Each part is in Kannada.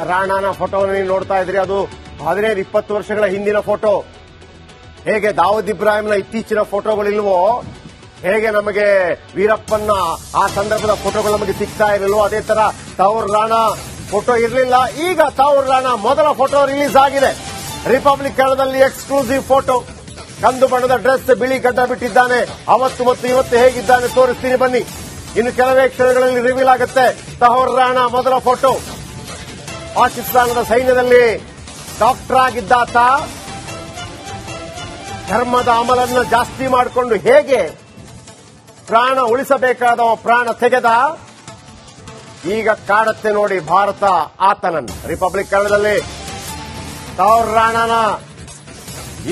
ರಾಣಾನ ಫೋಟೋವನ್ನು ನೀವು ನೋಡ್ತಾ ಇದ್ರಿ. ಅದು 15-20 ವರ್ಷಗಳ ಹಿಂದಿನ ಫೋಟೋ. ಹೇಗೆ ದಾವೂದ್ ಇಬ್ರಾಹಿಂನ ಇತ್ತೀಚಿನ ಫೋಟೋಗಳಿಲ್ವೋ, ಹೇಗೆ ನಮಗೆ ವೀರಪ್ಪನ್ನ ಆ ಸಂದರ್ಭದ ಫೋಟೋಗಳು ನಮಗೆ ಸಿಗ್ತಾ ಇರಲಿಲ್ವೋ, ಅದೇ ತರ ತಾವೂರ್ ರಾಣಾ ಫೋಟೋ ಇರಲಿಲ್ಲ. ಈಗ ತಾವೂರ್ ರಾಣಾ ಮೊದಲ ಫೋಟೋ ರಿಲೀಸ್ ಆಗಿದೆ. ರಿಪಬ್ಲಿಕ್ ಕನ್ನಡದಲ್ಲಿ ಎಕ್ಸ್ಕ್ಲೂಸಿವ್ ಫೋಟೋ. ಕಂದು ಬಣ್ಣದ ಡ್ರೆಸ್, ಬಿಳಿ ಗಡ್ಡ ಬಿಟ್ಟಿದ್ದಾನೆ. ಅವತ್ತು ಮತ್ತು ಇವತ್ತು ಹೇಗಿದ್ದಾನೆ ತೋರಿಸ್ತೀನಿ ಬನ್ನಿ. ಇನ್ನು ಕೆಲವೇ ಕ್ಷಣಗಳಲ್ಲಿ ರಿವೀಲ್ ಆಗುತ್ತೆ ತಾವೂರ್ ರಾಣಾ ಮೊದಲ ಫೋಟೋ. ಪಾಕಿಸ್ತಾನದ ಸೈನ್ಯದಲ್ಲಿ ಡಾಕ್ಟರ್ ಆಗಿದ್ದಾತ ಧರ್ಮದ ಅಮಲನ್ನು ಜಾಸ್ತಿ ಮಾಡಿಕೊಂಡು ಹೇಗೆ ಪ್ರಾಣ ಉಳಿಸಬೇಕಾದ ಪ್ರಾಣ ತೆಗೆದ. ಈಗ ಕಾಡುತ್ತೆ ನೋಡಿ ಭಾರತ ಆತನನ್ನು. ರಿಪಬ್ಲಿಕ್ ಕನ್ನಡದಲ್ಲಿ ತಾವೂರ್ ರಾಣಾನ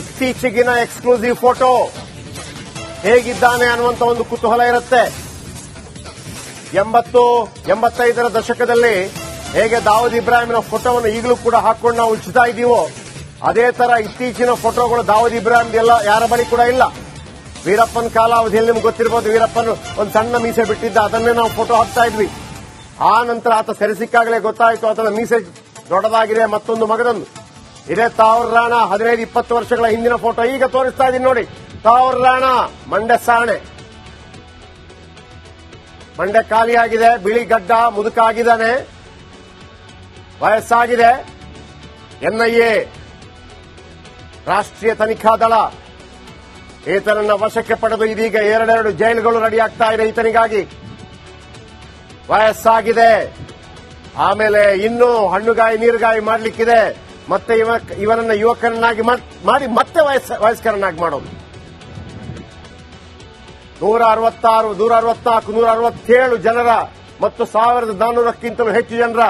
ಇತ್ತೀಚೆಗಿನ ಎಕ್ಸ್ಕ್ಲೂಸಿವ್ ಫೋಟೋ. ಹೇಗಿದ್ದಾನೆ ಅನ್ನುವಂತ ಒಂದು ಕುತೂಹಲ ಇರುತ್ತೆ. 80-85ರ ದಶಕದಲ್ಲಿ ಹೇಗೆ ದಾವೂದ್ ಇಬ್ರಾಹಿಂನ ಫೋಟೋವನ್ನು ಈಗಲೂ ಕೂಡ ಹಾಕೊಂಡು ನಾವು ಉಚಿತಾ ಇದ್ದೀವೋ, ಅದೇ ತರ ಇತ್ತೀಚಿನ ಫೋಟೋಗಳು ದಾವೂದ್ ಇಬ್ರಾಹಿಂ ಎಲ್ಲ ಯಾರ ಬಳಿ ಕೂಡ ಇಲ್ಲ. ವೀರಪ್ಪನ ಕಾಲಾವಧಿಯಲ್ಲಿ ನಿಮ್ಗೆ ಗೊತ್ತಿರಬಹುದು, ವೀರಪ್ಪನ್ ಒಂದು ಸಣ್ಣ ಮೀಸೆ ಬಿಟ್ಟಿದ್ದ, ಅದನ್ನೇ ನಾವು ಫೋಟೋ ಹಾಕ್ತಾ ಇದ್ವಿ. ಆ ನಂತರ ಆತ ಸೆರೆ ಸಿಕ್ಕಾಗಲೇ ಗೊತ್ತಾಯಿತು ಆತನ ಮೀಸೆ ದೊಡ್ಡದಾಗಿದೆ, ಮತ್ತೊಂದು ಮಗದೊಂದು. ಇದೇ ತಾವೂರ್ ರಾಣಾ 15-20 ವರ್ಷಗಳ ಹಿಂದಿನ ಫೋಟೋ ಈಗ ತೋರಿಸ್ತಾ ಇದ್ದೀನಿ ನೋಡಿ. ತಾವೂರ್ ರಾಣಾ ಮಂಡ್ಯ ಸಾಣೆ, ಮಂಡ್ಯ ಖಾಲಿಯಾಗಿದೆ, ಬಿಳಿ ಗಡ್ಡ, ಮುದುಕಾಗಿದ್ದಾನೆ, ವಯಸ್ಸಾಗಿದೆ. ಎನ್ಐಎ ರಾಷ್ಟ್ರೀಯ ತನಿಖಾ ದಳ ಈತನನ್ನ ವಶಕ್ಕೆ ಪಡೆದು ಇದೀಗ 2 ಜೈಲುಗಳು ರೆಡಿಯಾಗ್ತಾ ಇದೆ ಈತನಿಗಾಗಿ. ವಯಸ್ಸಾಗಿದೆ, ಆಮೇಲೆ ಇನ್ನೂ ಹಣ್ಣುಗಾಯಿ ನೀರುಗಾಯಿ ಮಾಡಲಿಕ್ಕಿದೆ. ಮತ್ತೆ ಇವನನ್ನ ಯುವಕರನ್ನಾಗಿ ಮಾಡಿ ಮತ್ತೆ ವಯಸ್ಕರನ್ನಾಗಿ ಮಾಡೋದು. 166, 164, 167 ಜನರ ಮತ್ತು 1400ಕ್ಕಿಂತಲೂ ಹೆಚ್ಚು ಜನರ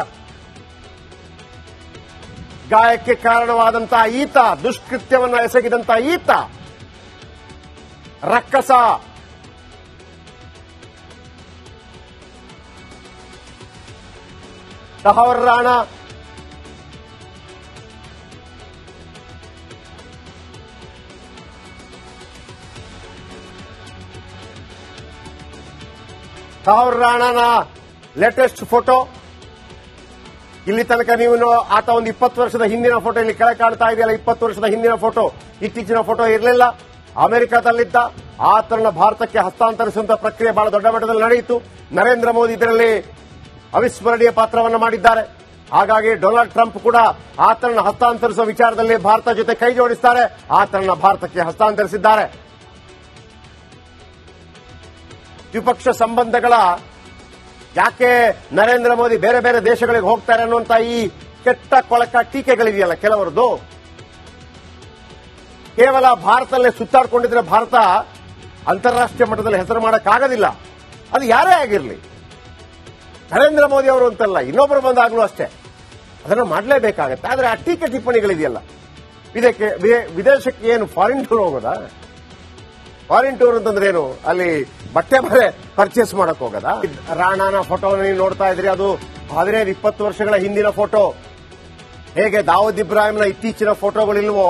ಗಾಯಕ್ಕೆ ಕಾರಣವಾದಂತಹ ಈತ, ದುಷ್ಕೃತ್ಯವನ್ನು ಎಸಗಿದಂತಹ ಈತ ರಕ್ಕಸ. ತಾವೂರ್ ರಾಣಾ ತಾವೂರ್ ರಾಣಾನ ಲೇಟೆಸ್ಟ್ ಫೋಟೋ. ಇಲ್ಲಿ ತನಕ ನೀವು ಆತ ಒಂದು 20 ವರ್ಷದ ಹಿಂದಿನ ಫೋಟೋ ಇಲ್ಲಿ ಕೆಳಗೆ ಕಾಣ್ತಾ ಇದೆಯಲ್ಲ, 20 ವರ್ಷದ ಹಿಂದಿನ ಫೋಟೋ. ಇತ್ತೀಚಿನ ಫೋಟೋ ಇರಲಿಲ್ಲ. ಅಮೆರಿಕದಲ್ಲಿದ್ದ ಆತನ ಭಾರತಕ್ಕೆ ಹಸ್ತಾಂತರಿಸುವಂತಹ ಪ್ರಕ್ರಿಯೆ ಬಹಳ ದೊಡ್ಡ ಮಟ್ಟದಲ್ಲಿ ನಡೆಯಿತು. ನರೇಂದ್ರ ಮೋದಿ ಇದರಲ್ಲಿ ಅವಿಸ್ಮರಣೀಯ ಪಾತ್ರವನ್ನು ಮಾಡಿದ್ದಾರೆ. ಹಾಗಾಗಿ ಡೊನಾಲ್ಡ್ ಟ್ರಂಪ್ ಕೂಡ ಆತನನ್ನು ಹಸ್ತಾಂತರಿಸುವ ವಿಚಾರದಲ್ಲಿ ಭಾರತ ಜೊತೆ ಕೈ ಜೋಡಿಸುತ್ತಾರೆ. ಆತನನ್ನು ಭಾರತಕ್ಕೆ ಹಸ್ತಾಂತರಿಸಿದ್ದಾರೆ. ದ್ವಿಪಕ್ಷ ಸಂಬಂಧಗಳ ಯಾಕೆ ನರೇಂದ್ರ ಮೋದಿ ಬೇರೆ ಬೇರೆ ದೇಶಗಳಿಗೆ ಹೋಗ್ತಾರೆ ಅನ್ನುವಂತ ಈ ಕೆಟ್ಟ ಕೊಳಕ ಟೀಕೆಗಳಿದೆಯಲ್ಲ ಕೆಲವರದು, ಕೇವಲ ಭಾರತದಲ್ಲೇ ಸುತ್ತಾಡಿಕೊಂಡಿದ್ರೆ ಭಾರತ ಅಂತಾರಾಷ್ಟ್ರೀಯ ಮಟ್ಟದಲ್ಲಿ ಹೆಸರು ಮಾಡಕ್ಕಾಗೋದಿಲ್ಲ. ಅದು ಯಾರೇ ಆಗಿರಲಿ, ನರೇಂದ್ರ ಮೋದಿ ಅವರು ಅಂತಲ್ಲ, ಇನ್ನೊಬ್ಬರು ಬಂದಾಗಲೂ ಅಷ್ಟೇ ಅದನ್ನು ಮಾಡಲೇಬೇಕಾಗತ್ತೆ. ಆದರೆ ಆ ಟೀಕೆ ಟಿಪ್ಪಣಿಗಳಿದೆಯಲ್ಲ, ವಿದೇಶಕ್ಕೆ ಏನು ಫಾರಿನ್ ಟೂರ್ ಹೋಗೋದಾ? ಫಾರಿನ್ ಟೂರ್ ಅಂತಂದ್ರೆ ಏನು, ಅಲ್ಲಿ ಬಟ್ಟೆ ಬರೆ ಪರ್ಚೇಸ್ ಮಾಡಕ್ ಹೋಗೋದಾ? ರಾಣಾನ ಫೋಟೋವನ್ನು ನೀವು ನೋಡ್ತಾ ಇದ್ರಿ. ಅದು 15-20 ವರ್ಷಗಳ ಹಿಂದಿನ ಫೋಟೋ. ಹೇಗೆ ದಾವೂದ್ ಇಬ್ರಾಹಿಂನ ಇತ್ತೀಚಿನ ಫೋಟೋಗಳಿಲ್ವೋ,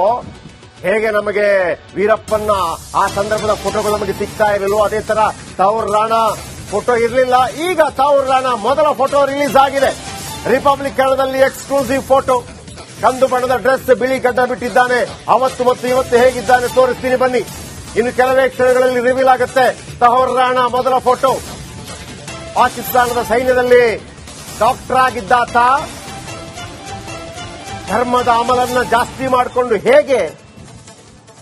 ಹೇಗೆ ನಮಗೆ ವೀರಪ್ಪನ್ನ ಆ ಸಂದರ್ಭದ ಫೋಟೋಗಳು ನಮಗೆ ಸಿಗ್ತಾ ಇರಲಿಲ್ವೋ, ಅದೇ ತರ ತಾವೂರ್ ರಾಣಾ ಫೋಟೋ ಇರಲಿಲ್ಲ. ಈಗ ತಾವೂರ್ ರಾಣಾ ಮೊದಲ ಫೋಟೋ ರಿಲೀಸ್ ಆಗಿದೆ. ರಿಪಬ್ಲಿಕ್ ಕನ್ನಡದಲ್ಲಿ ಎಕ್ಸ್ಕ್ಲೂಸಿವ್ ಫೋಟೋ. ಕಂದು ಬಣ್ಣದ ಡ್ರೆಸ್, ಬಿಳಿ ಗಡ್ಡ ಬಿಟ್ಟಿದ್ದಾನೆ. ಅವತ್ತು ಮತ್ತು ಇವತ್ತು ಹೇಗಿದ್ದಾನೆ ತೋರಿಸ್ತೀನಿ ಬನ್ನಿ. ಇನ್ನು ಕೆಲವೇ ಕ್ಷಣಗಳಲ್ಲಿ ರಿವೀಲ್ ಆಗುತ್ತೆ ತಾವೂರ್ ರಾಣಾ ಮೊದಲ ಫೋಟೋ. ಪಾಕಿಸ್ತಾನದ ಸೈನ್ಯದಲ್ಲಿ ಡಾಕ್ಟರ್ ಆಗಿದ್ದಾತ ಧರ್ಮದ ಅಮಲನ್ನು ಜಾಸ್ತಿ ಮಾಡಿಕೊಂಡು ಹೇಗೆ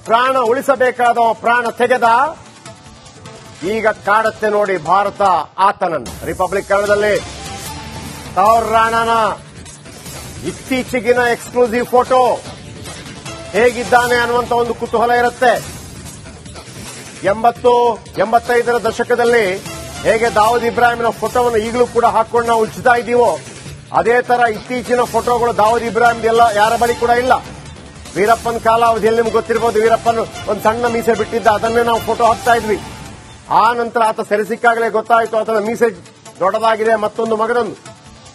ಪ್ರಾಣ ಉಳಿಸಬೇಕಾದ ಪ್ರಾಣ ತೆಗೆದ. ಈಗ ಕಾಡುತ್ತೆ ನೋಡಿ ಭಾರತ ಆತನನ್ನು. ರಿಪಬ್ಲಿಕ್ ಕನ್ನಡದಲ್ಲಿ ತಾವೂರ್ ರಾಣಾನ ಇತ್ತೀಚೆಗಿನ ಎಕ್ಸ್ಕ್ಲೂಸಿವ್ ಫೋಟೋ. ಹೇಗಿದ್ದಾನೆ ಅನ್ನುವಂತ ಒಂದು ಕುತೂಹಲ ಇರುತ್ತೆ. 80-85ರ ದಶಕದಲ್ಲಿ ಹೇಗೆ ದಾವೂದ್ ಇಬ್ರಾಹಿಂನ ಫೋಟೋವನ್ನು ಈಗಲೂ ಕೂಡ ಹಾಕೊಂಡು ನಾವು ಉಚಿತಾ ಇದ್ದೀವೋ, ಅದೇ ತರ ಇತ್ತೀಚಿನ ಫೋಟೋಗಳು ದಾವೂದ್ ಇಬ್ರಾಹಿಂ ಎಲ್ಲ ಯಾರ ಬಳಿ ಕೂಡ ಇಲ್ಲ. ವೀರಪ್ಪನ ಕಾಲಾವಧಿಯಲ್ಲಿ ನಿಮ್ಗೆ ಗೊತ್ತಿರಬಹುದು, ವೀರಪ್ಪನ್ ಒಂದು ಸಣ್ಣ ಮೀಸೆ ಬಿಟ್ಟಿದ್ದ, ಅದನ್ನೇ ನಾವು ಫೋಟೋ ಹಾಕ್ತಾ ಇದ್ವಿ. ಆ ನಂತರ ಆತ ಸೆರೆ ಸಿಕ್ಕಾಗಲೇ ಗೊತ್ತಾಯಿತು ಆತನ ಮೀಸೆ ದೊಡ್ಡದಾಗಿದೆ, ಮತ್ತೊಂದು ಮಗದೊಂದು.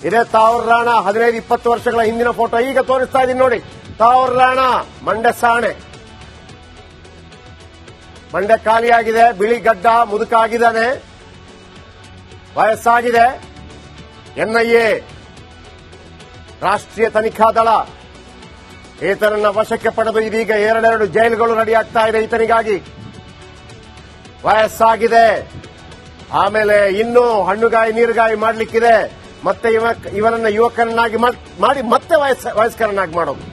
ಇದೇ ತಾವೂರ್ ರಾಣಾ 15-20 ವರ್ಷಗಳ ಹಿಂದಿನ ಫೋಟೋ ಈಗ ತೋರಿಸ್ತಾ ಇದ್ದೀನಿ ನೋಡಿ. ತಾವೂರ್ ರಾಣಾ ಮಂಡ್ಯ ಸಾಣೆ, ಮಂಡ್ಯ ಖಾಲಿಯಾಗಿದೆ, ಬಿಳಿ ಗಡ್ಡ, ಮುದುಕಾಗಿದ್ದಾನೆ, ವಯಸ್ಸಾಗಿದೆ. ಎನ್ಐಎ ರಾಷ್ಟ್ರೀಯ ತನಿಖಾ ದಳ ಈತನನ್ನ ವಶಕ್ಕೆ ಪಡೆದು ಇದೀಗ ಎರಡೆರಡು ಜೈಲುಗಳು ರೆಡಿ ಆಗ್ತಾ ಇದೆ ಈತನಿಗಾಗಿ. ವಯಸ್ಸಾಗಿದೆ, ಆಮೇಲೆ ಇನ್ನೂ ಹಣ್ಣುಗಾಯಿ ನೀರುಗಾಯಿ ಮಾಡಲಿಕ್ಕಿದೆ, ಮತ್ತೆ ಇವನನ್ನ ಯುವಕರನ್ನಾಗಿ ಮಾಡಿ ಮತ್ತೆ ವಯಸ್ಕರನ್ನಾಗಿ ಮಾಡೋದು.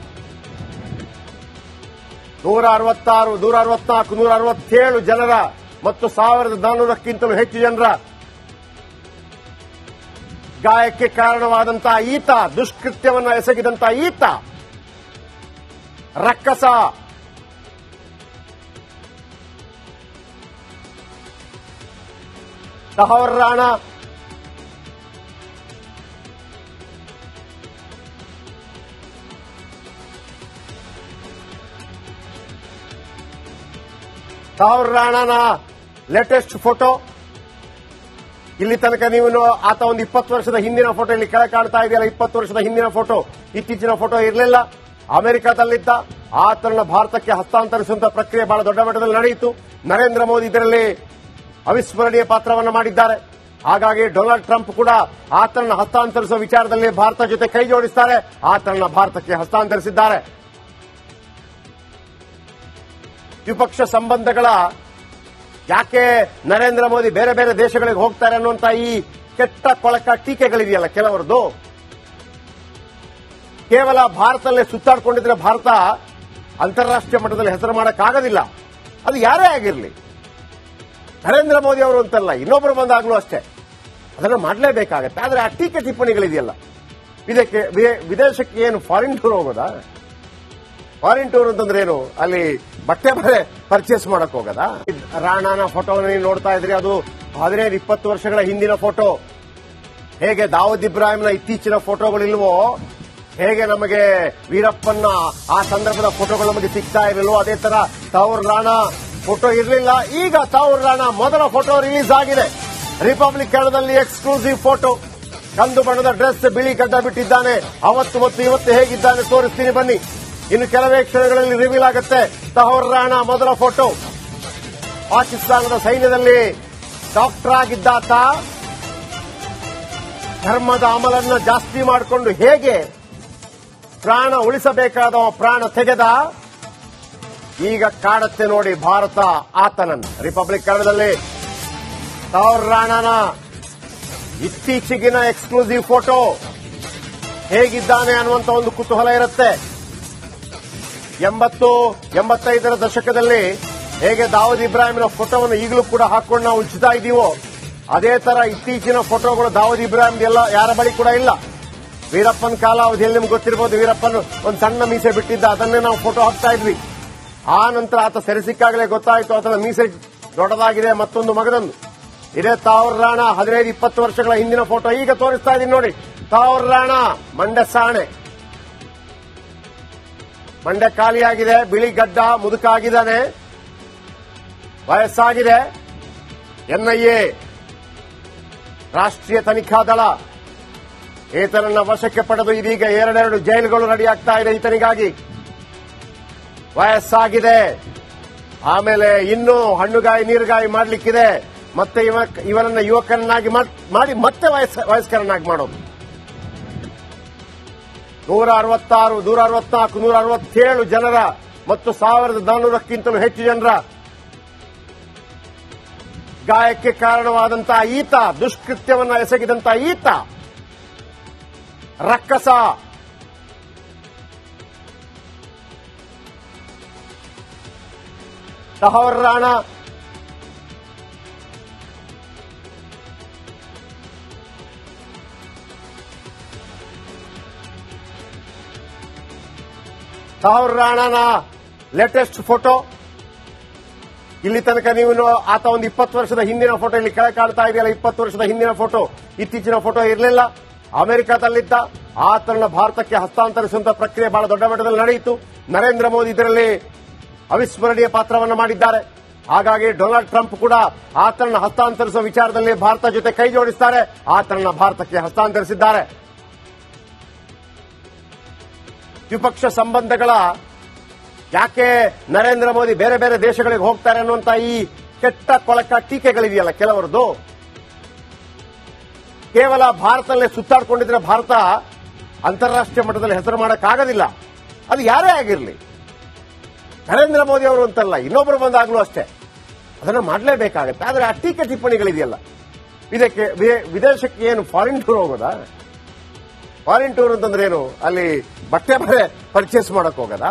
166, 164, 167 ಜನರ ಮತ್ತು 1400ಕ್ಕಿಂತಲೂ ಹೆಚ್ಚು ಜನರ ಗಾಯಕ್ಕೆ ಕಾರಣವಾದಂತಹ ಈತ, ದುಷ್ಕೃತ್ಯವನ್ನು ಎಸಗಿದಂತಹ ಈತ ರಕ್ಕಸ. ತಹವರ್ ರಾಣಾ ತಹವರ್ ರಾಣಾನ ಲೇಟೆಸ್ಟ್ ಫೋಟೋ ಇಲ್ಲಿ ತನಕ ನೀವು ಆತ ಒಂದು 20 ವರ್ಷದ ಹಿಂದಿನ ಫೋಟೋ ಇಲ್ಲಿ ಕೆಳಗೆ ಕಾಣ್ತಾ ಇದೆಯಲ್ಲ, 20 ವರ್ಷದ ಹಿಂದಿನ ಫೋಟೋ, ಇತ್ತೀಚಿನ ಫೋಟೋ ಇರಲಿಲ್ಲ. ಅಮೆರಿಕದಲ್ಲಿದ್ದ ಆತನನ್ನು ಭಾರತಕ್ಕೆ ಹಸ್ತಾಂತರಿಸುವಂತಹ ಪ್ರಕ್ರಿಯೆ ಬಹಳ ದೊಡ್ಡ ಮಟ್ಟದಲ್ಲಿ ನಡೆಯಿತು. ನರೇಂದ್ರ ಮೋದಿ ಇದರಲ್ಲಿ ಅವಿಸ್ಮರಣೀಯ ಪಾತ್ರವನ್ನು ಮಾಡಿದ್ದಾರೆ. ಹಾಗಾಗಿ ಡೊನಾಲ್ಡ್ ಟ್ರಂಪ್ ಕೂಡ ಆತನನ್ನು ಹಸ್ತಾಂತರಿಸುವ ವಿಚಾರದಲ್ಲಿ ಭಾರತ ಜೊತೆ ಕೈ ಜೋಡಿಸುತ್ತಾರೆ. ಆತನನ್ನು ಭಾರತಕ್ಕೆ ಹಸ್ತಾಂತರಿಸಿದ್ದಾರೆ. ದ್ವಿಪಕ್ಷ ಸಂಬಂಧಗಳ ಯಾಕೆ ನರೇಂದ್ರ ಮೋದಿ ಬೇರೆ ಬೇರೆ ದೇಶಗಳಿಗೆ ಹೋಗ್ತಾರೆ ಅನ್ನುವಂತ ಈ ಕೆಟ್ಟ ಕೊಳಕ ಟೀಕೆಗಳಿದೆಯಲ್ಲ ಕೆಲವರದು, ಕೇವಲ ಭಾರತದಲ್ಲೇ ಸುತ್ತಾಡಿಕೊಂಡಿದ್ರೆ ಭಾರತ ಅಂತಾರಾಷ್ಟ್ರೀಯ ಮಟ್ಟದಲ್ಲಿ ಹೆಸರು ಮಾಡಕ್ಕಾಗೋದಿಲ್ಲ. ಅದು ಯಾರೇ ಆಗಿರಲಿ, ನರೇಂದ್ರ ಮೋದಿ ಅವರು ಅಂತಲ್ಲ, ಇನ್ನೊಬ್ಬರು ಬಂದಾಗಲೂ ಅಷ್ಟೇ ಅದನ್ನು ಮಾಡಲೇಬೇಕಾಗತ್ತೆ. ಆದರೆ ಆ ಟೀಕೆ ಟಿಪ್ಪಣಿಗಳಿದೆಯಲ್ಲ, ಇದಕ್ಕೆ ವಿದೇಶಕ್ಕೆ ಏನು ಫಾರಿನ್ ಟೂರ್ ಹೋಗೋದಾ? ಫಾರಿನ್ ಟೂರ್ ಅಂತಂದ್ರೆ ಏನು, ಅಲ್ಲಿ ಬಟ್ಟೆ ಬರೆ ಪರ್ಚೇಸ್ ಮಾಡಕ್ ಹೋಗದ? ರಾಣಾನ ಫೋಟೋವನ್ನು ನೀವು ನೋಡ್ತಾ ಇದ್ರಿ, ಅದು 15-20 ವರ್ಷಗಳ ಹಿಂದಿನ ಫೋಟೋ. ಹೇಗೆ ದಾವೂದ್ ಇಬ್ರಾಹಿಂನ ಇತ್ತೀಚಿನ ಫೋಟೋಗಳಿಲ್ವೋ, ಹೇಗೆ ನಮಗೆ ವೀರಪ್ಪನ್ನ ಆ ಸಂದರ್ಭದ ಫೋಟೋಗಳು ನಮಗೆ ಸಿಗ್ತಾ ಇರಲಿಲ್ವೋ, ಅದೇ ತರ ತಹವರ್ ರಾಣಾ ಫೋಟೋ ಇರಲಿಲ್ಲ. ಈಗ ತಹವರ್ ರಾಣಾ ಮೊದಲ ಫೋಟೋ ರಿಲೀಸ್ ಆಗಿದೆ. ರಿಪಬ್ಲಿಕ್ ಕನ್ನಡದಲ್ಲಿ ಎಕ್ಸ್ಕ್ಲೂಸಿವ್ ಫೋಟೋ. ಕಂದು ಬಣ್ಣದ ಡ್ರೆಸ್, ಬಿಳಿ ಗಡ್ಡ ಬಿಟ್ಟಿದ್ದಾನೆ. ಅವತ್ತು ಮತ್ತು ಇವತ್ತು ಹೇಗಿದ್ದಾನೆ ತೋರಿಸ್ತೀನಿ ಬನ್ನಿ. ಇನ್ನು ಕೆಲವೇ ಕ್ಷಣಗಳಲ್ಲಿ ರಿವೀಲ್ ಆಗುತ್ತೆ ತಹವರ್ ರಾಣಾ ಮೊದಲ ಫೋಟೋ. ಪಾಕಿಸ್ತಾನದ ಸೈನ್ಯದಲ್ಲಿ ಡಾಕ್ಟರ್ ಆಗಿದ್ದಾತ ಧರ್ಮದ ಅಮಲನ್ನ ಜಾಸ್ತಿ ಮಾಡಿಕೊಂಡು ಹೇಗೆ ಪ್ರಾಣ ಉಳಿಸಬೇಕಾದವ ಪ್ರಾಣ ತೆಗೆದ. ಈಗ ಕಾಡುತ್ತೆ ನೋಡಿ ಭಾರತ ಆತನನ್ನ. ರಿಪಬ್ಲಿಕ್ ಕನ್ನಡದಲ್ಲಿ ತಹವರ್ ರಾಣಾನ ಇತ್ತೀಚೆಗಿನ ಎಕ್ಸ್ಕ್ಲೂಸಿವ್ ಫೋಟೋ ಹೇಗಿದ್ದಾನೆ ಅನ್ನುವಂತ ಒಂದು ಕುತೂಹಲ ಇರುತ್ತೆ. 80-85ರ ದಶಕದಲ್ಲಿ ಹೇಗೆ ದಾವೂದ್ ಇಬ್ರಾಹಿಂನ ಫೋಟೋವನ್ನು ಈಗಲೂ ಕೂಡ ಹಾಕೊಂಡು ನಾವು ಉಜ್ತಾ ಇದ್ದೀವೋ, ಅದೇ ತರ ಇತ್ತೀಚಿನ ಫೋಟೋಗಳು ದಾವೂದ್ ಇಬ್ರಾಹಿಂ ಎಲ್ಲ ಯಾರ ಬಳಿ ಕೂಡ ಇಲ್ಲ. ವೀರಪ್ಪನ ಕಾಲಾವಧಿಯಲ್ಲಿ ನಿಮ್ಗೆ ಗೊತ್ತಿರಬಹುದು, ವೀರಪ್ಪನ್ ಒಂದು ಸಣ್ಣ ಮೀಸೆ ಬಿಟ್ಟಿದ್ದ, ಅದನ್ನೇ ನಾವು ಫೋಟೋ ಹಾಕ್ತಾ ಇದ್ವಿ. ಆ ನಂತರ ಆತ ಸೆರೆ ಸಿಕ್ಕಾಗಲೇ ಗೊತ್ತಾಯಿತು ಆತನ ಮೀಸೆ ದೊಡ್ಡದಾಗಿದೆ, ಮತ್ತೊಂದು ಮಗದೊಂದು. ಇದೇ ತಹವರ್ ರಾಣಾ 15-20 ವರ್ಷಗಳ ಹಿಂದಿನ ಫೋಟೋ ಈಗ ತೋರಿಸ್ತಾ ಇದೀನಿ ನೋಡಿ. ತಹವರ್ ರಾಣಾ ಮಂಡ್ಯ ಸಾಣೆ, ಮಂಡ್ಯ ಖಾಲಿಯಾಗಿದೆ, ಬಿಳಿ ಗಡ್ಡ, ಮುದುಕಾಗಿದ್ದಾನೆ, ವಯಸ್ಸಾಗಿದೆ. ಎನ್ಐಎ ರಾಷ್ಟ್ರೀಯ ತನಿಖಾ ದಳ ಈತನನ್ನ ವಶಕ್ಕೆ ಪಡೆದು ಇದೀಗ ಎರಡೆರಡು ಜೈಲುಗಳು ರೆಡಿ ಆಗ್ತಾ ಇದೆ ಈತನಿಗಾಗಿ. ವಯಸ್ಸಾಗಿದೆ, ಆಮೇಲೆ ಇನ್ನೂ ಹಣ್ಣುಗಾಯಿ ನೀರುಗಾಯಿ ಮಾಡಲಿಕ್ಕಿದೆ, ಮತ್ತೆ ಇವನನ್ನ ಯುವಕರನ್ನಾಗಿ ಮಾಡಿ ಮತ್ತೆ ವಯಸ್ಕರನ್ನಾಗಿ ಮಾಡೋದು. 166, 164, 167 ಜನರ ಮತ್ತು 1400ಕ್ಕಿಂತಲೂ ಹೆಚ್ಚು ಜನರ ಗಾಯಕ್ಕೆ ಕಾರಣವಾದಂತಹ ಈತ, ದುಷ್ಕೃತ್ಯವನ್ನು ಎಸಗಿದಂತಹ ಈತ ರಕ್ಕಸ. ತಹವರ್ ರಾಣಾ ತಹವರ್ ರಾಣಾನ ಲೇಟೆಸ್ಟ್ ಫೋಟೋ ಇಲ್ಲಿ ತನಕ ನೀವು ಆತ ಒಂದು 20 ವರ್ಷದ ಹಿಂದಿನ ಫೋಟೋ ಇಲ್ಲಿ ಕೆಳಗೆ ಕಾಣ್ತಾ ಇದೆಯಲ್ಲ, 20 ವರ್ಷದ ಹಿಂದಿನ ಫೋಟೋ, ಇತ್ತೀಚಿನ ಫೋಟೋ ಇರಲಿಲ್ಲ. ಅಮೆರಿಕದಲ್ಲಿದ್ದ ಆತನನ್ನು ಭಾರತಕ್ಕೆ ಹಸ್ತಾಂತರಿಸುವಂತಹ ಪ್ರಕ್ರಿಯೆ ಬಹಳ ದೊಡ್ಡ ಮಟ್ಟದಲ್ಲಿ ನಡೆಯಿತು. ನರೇಂದ್ರ ಮೋದಿ ಇದರಲ್ಲಿ ಅವಿಸ್ಮರಣೀಯ ಪಾತ್ರವನ್ನು ಮಾಡಿದ್ದಾರೆ. ಹಾಗಾಗಿ ಡೊನಾಲ್ಡ್ ಟ್ರಂಪ್ ಕೂಡ ಆತನನ್ನು ಹಸ್ತಾಂತರಿಸುವ ವಿಚಾರದಲ್ಲಿ ಭಾರತ ಜೊತೆ ಕೈ ಜೋಡಿಸುತ್ತಾರೆ. ಆತನನ್ನು ಭಾರತಕ್ಕೆ ಹಸ್ತಾಂತರಿಸಿದ್ದಾರೆ. ದ್ವಿಪಕ್ಷ ಸಂಬಂಧಗಳ ಯಾಕೆ ನರೇಂದ್ರ ಮೋದಿ ಬೇರೆ ಬೇರೆ ದೇಶಗಳಿಗೆ ಹೋಗ್ತಾರೆ ಅನ್ನುವಂತ ಈ ಕೆಟ್ಟ ಕೊಳಕ ಟೀಕೆಗಳಿದೆಯಲ್ಲ ಕೆಲವರದು, ಕೇವಲ ಭಾರತದಲ್ಲೇ ಸುತ್ತಾಡಿಕೊಂಡಿದ್ರೆ ಭಾರತ ಅಂತಾರಾಷ್ಟ್ರೀಯ ಮಟ್ಟದಲ್ಲಿ ಹೆಸರು ಮಾಡೋಕ್ಕಾಗೋದಿಲ್ಲ. ಅದು ಯಾರೇ ಆಗಿರಲಿ, ನರೇಂದ್ರ ಮೋದಿ ಅವರು ಅಂತಲ್ಲ, ಇನ್ನೊಬ್ಬರು ಬಂದಾಗಲೂ ಅಷ್ಟೇ ಅದನ್ನ ಮಾಡಲೇಬೇಕಾಗತ್ತೆ. ಆದರೆ ಆ ಟೀಕೆ ಟಿಪ್ಪಣಿಗಳಿದೆಯಲ್ಲ, ಇದಕ್ಕೆ ವಿದೇಶಕ್ಕೆ ಏನು ಫಾರಿನ್ ಟೂರ್ ಹೋಗೋದಾ? ಫಾರಿನ್ ಟೂರ್ ಅಂತಂದ್ರೆ ಏನು, ಅಲ್ಲಿ ಬಟ್ಟೆ ಬರೆ ಪರ್ಚೇಸ್ ಮಾಡಕ್ ಹೋಗೋದಾ?